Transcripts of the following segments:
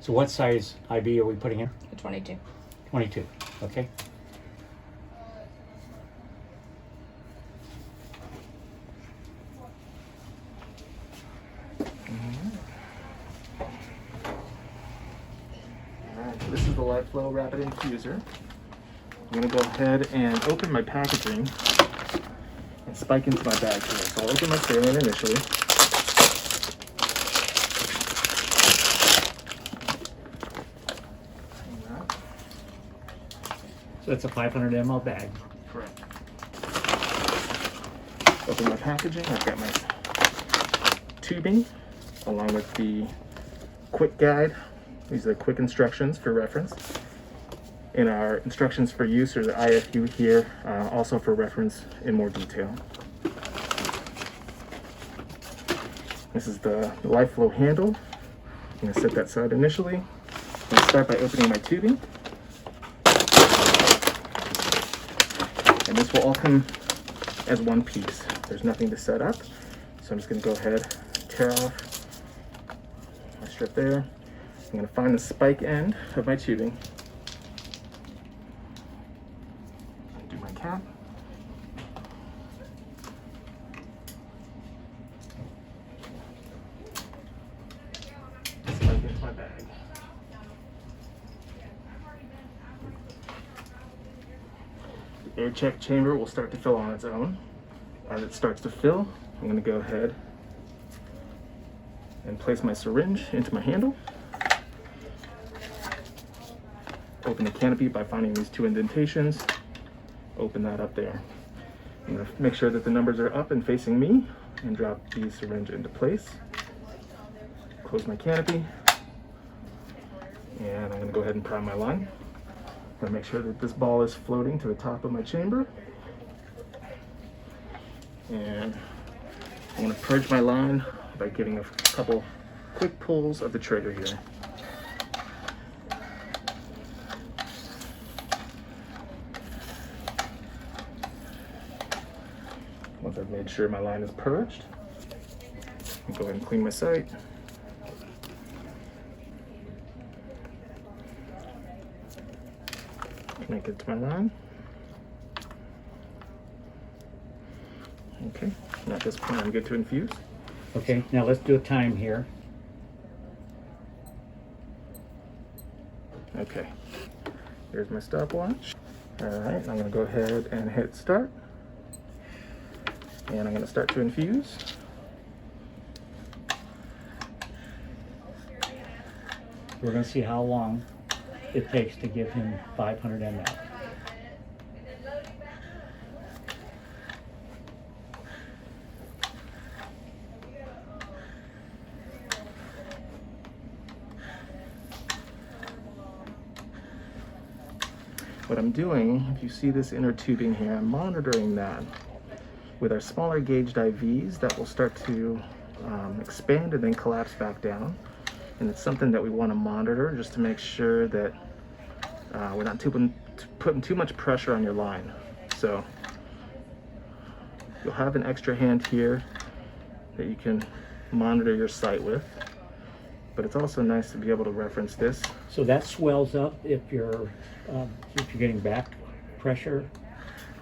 So what size IV are we putting in? A 22. 22, okay. Alright, so this is the LifeFlow Rapid Infuser. I'm going to go ahead and open my packaging and spike into my bag here. So I'll open my saline initially. So it's a 500 ml bag. Correct. Open my packaging. I've got my tubing along with the quick guide. These are the quick instructions for reference. In our instructions for use, there's the IFU here, also for reference in more detail. This is the LifeFlow handle. I'm going to set that aside initially. I'm going to start by opening my tubing. And this will all come as one piece. There's nothing to set up. So I'm just going to go ahead and tear off my strip there. I'm going to find the spike end of my tubing. Do my cap. Spike into my bag. The air check chamber will start to fill on its own. As it starts to fill, I'm going to go ahead and place my syringe into my handle. Open the canopy by finding these two indentations. Open that up there. I'm going to make sure that the numbers are up and facing me and drop the syringe into place. Close my canopy. And I'm going to go ahead and prime my line. I'm going to make sure that this ball is floating to the top of my chamber. And I'm going to purge my line by giving a couple quick pulls of the trigger here. Once I've made sure my line is purged, I'll go ahead and clean my site. Connect it to my line. Okay, and at this point I'm good to infuse. Okay, now let's do a time here. Okay, here's my stopwatch. All right, I'm gonna go ahead and hit start. And I'm gonna start to infuse. We're gonna see how long it takes to give him 500 ml. What I'm doing, if you see this inner tubing here, I'm monitoring that. With our smaller gauged IVs, that will start to expand and then collapse back down. And it's something that we want to monitor just to make sure that we're not putting too much pressure on your line. So you'll have an extra hand here that you can monitor your site with. But it's also nice to be able to reference this. So that swells up if you're getting back pressure?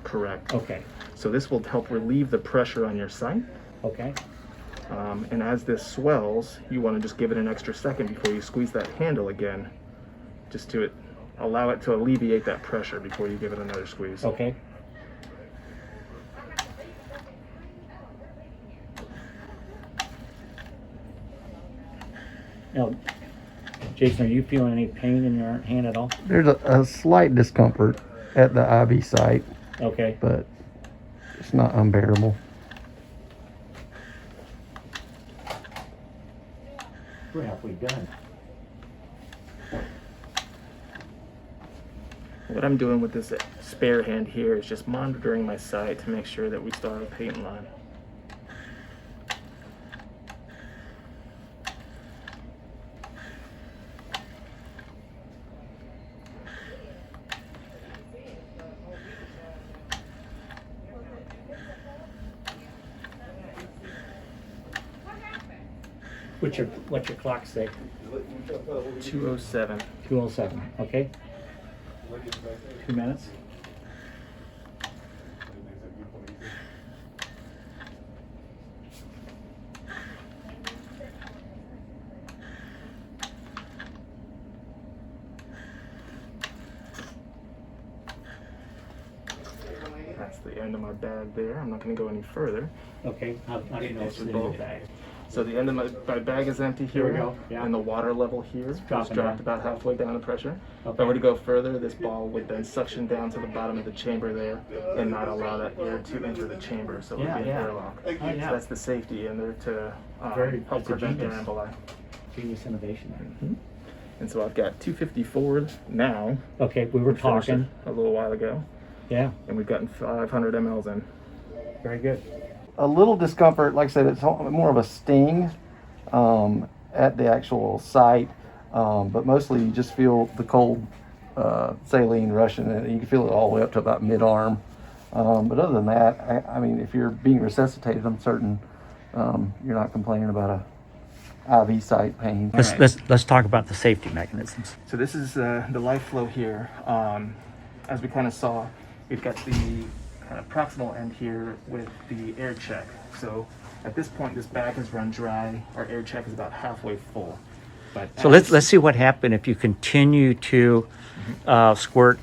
Correct. Okay. So this will help relieve the pressure on your site. Okay. And as this swells, you want to just give it an extra second before you squeeze that handle again, just to allow it to alleviate that pressure before you give it another squeeze. Okay. Now, Jason, are you feeling any pain in your hand at all? There's a slight discomfort at the IV site, Okay. but it's not unbearable. We're halfway done. What I'm doing with this spare hand here is just monitoring my site to make sure that we still have a patent line. What's your clock say? 207. 2:07. Okay. 2 minutes. That's the end of my bag there. I'm not going to go any further. Okay. How do you know it's in your bag? So the end of my bag is empty here. Here we go, yeah. And the water level here has dropping dropped down. about halfway down the pressure. If Okay. I were to go further, this ball would then suction down to the bottom of the chamber there and not allow that air to enter the chamber. So it would Yeah, be an yeah. airlock. Oh, yeah. So that's the safety in there to help That's a prevent their genius. emboli. Genius innovation. And so I've got 250 forward now. Okay, we were We finished talking. it a little while ago. Yeah, And we've gotten 500 mLs in. very good. A little discomfort, like I said, it's more of a sting at the actual site, but mostly you just feel the cold saline rushing, and you can feel it all the way up to about mid-arm. But other than that, I mean, if you're being resuscitated, I'm certain you're not complaining about a IV site pain. Let's talk about the safety mechanisms. So this is the LifeFlow here. As we kind of saw, we've got the kind of proximal end here with the air check. So at this point, this bag has run dry. Our air check is about halfway full. But So let's see what happened if you continue to squirt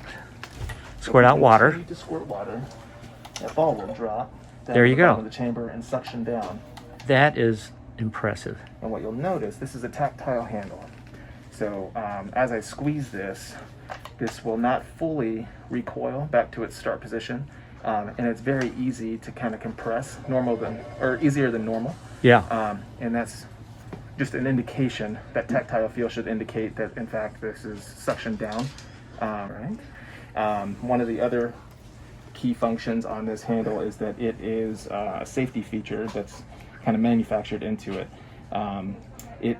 out water. Continue to squirt water. That ball will drop down There to you the go. bottom of the chamber and suction down. That is impressive. And what you'll notice, this is a tactile handle. So as I squeeze this will not fully recoil back to its start position. And it's very easy to kind of compress, easier than normal. Yeah. And that's just an indication. That tactile feel should indicate that, in fact, this is suction down. Right. One of the other key functions on this handle is that it is a safety feature that's kind of manufactured into it. It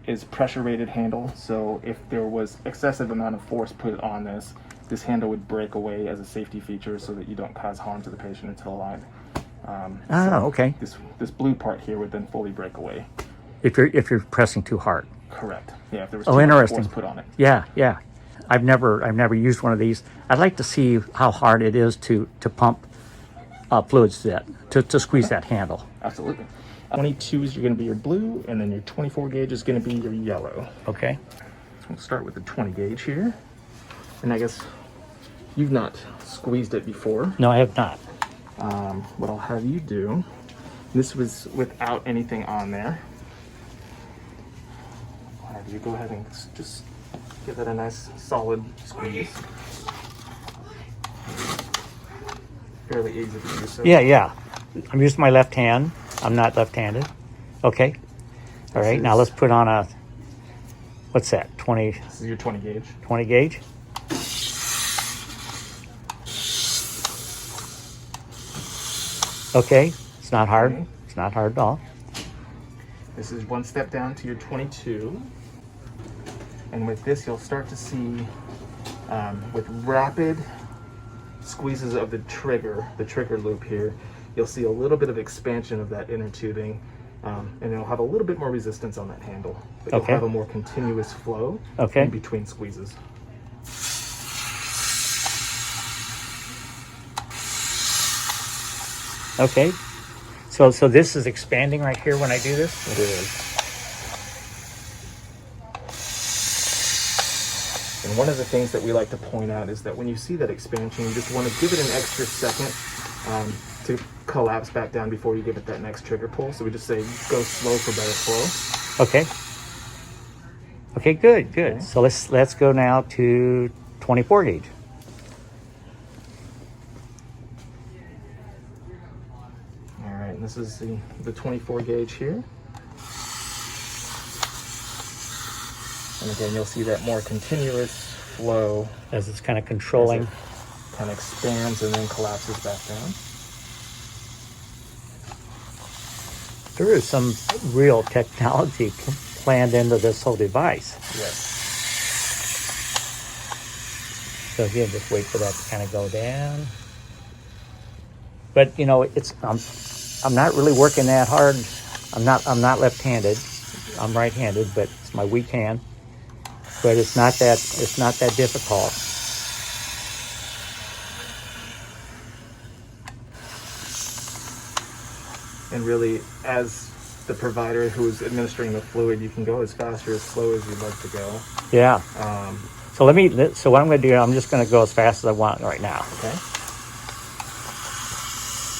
is pressure rated handle, so if there was excessive amount of force put on this handle would break away as a safety feature so that you don't cause harm to the patient until the line. Okay. This blue part here would then fully break away. If you're pressing too hard. Correct. Yeah, if there was Oh, too much interesting. force put on it. Yeah, yeah. I've never used one of these. I'd like to see how hard it is to pump fluids to squeeze that handle. Absolutely. 22s are going to be your blue, and then your 24 gauge is going to be your yellow. Okay. So we'll start with the 20 gauge here. And I guess you've not squeezed it before. No, I have not. What I'll have you do, this was without anything on there. I'll have you go ahead and just give that a nice solid squeeze. Fairly easy to do so. Yeah. I'm using my left hand. I'm not left-handed. Okay. All right. Now let's put on a, what's that? 20 This is your 20 gauge. 20 gauge. Okay. It's not hard. Okay. It's not hard at all. This is one step down to your 22. And with this, you'll start to see, with rapid squeezes of the trigger loop here, you'll see a little bit of expansion of that inner tubing, and it'll have a little bit more resistance on that handle. But you'll Okay. have a more continuous flow Okay. in between squeezes. Okay. So this is expanding right here when I do this? It is. And one of the things that we like to point out is that when you see that expansion, you just want to give it an extra second to collapse back down before you give it that next trigger pull. So we just say go slow for better flow. Okay. Okay, good. Okay. So let's go now to 24 gauge. All right, and this is the 24 gauge here. And again, you'll see that more continuous flow As it's kind of as controlling. it kind of expands and then collapses back down. There is some real technology planned into this whole device. Yes. So again, just wait for that to kind of go down. But you know, I'm not really working that hard. I'm not left-handed. I'm right-handed, but it's my weak hand. But it's not that difficult. And really, as the provider who's administering the fluid, you can go as fast or as slow as you'd like to go. Yeah. So so what I'm going to do, I'm just going to go as fast as I want right now. Okay.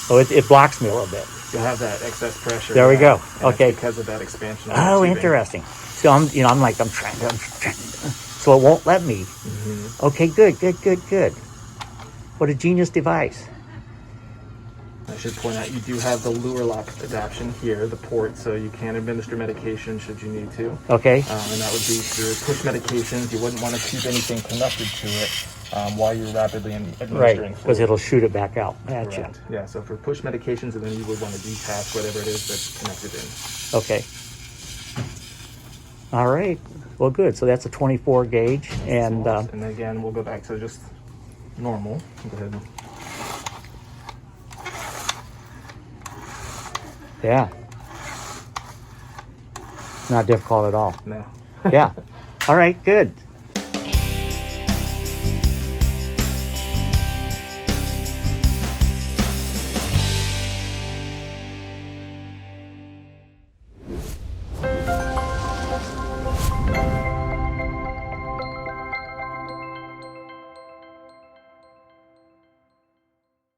So it blocks me a little bit. You'll have that excess pressure. There we go. And Okay. it's because of that expansion. Of the Oh, tubing. interesting. So I'm trying to, so it won't let me. Okay, good. What a genius device. I should point out you do have the lure lock adaptation here, the port, so you can administer medication should you need to. Okay. And that would be through push medications. You wouldn't want to keep anything connected to it while you're rapidly administering Right, fluid. because it'll shoot it back out at you. Correct. Yeah, so for push medications, and then you would want to detach whatever it is that's connected in. Okay. All right. Well, good. So that's a 24 gauge, and And then again, we'll go back to just normal. Go ahead. yeah, not difficult at all. No. Yeah. All right. Good.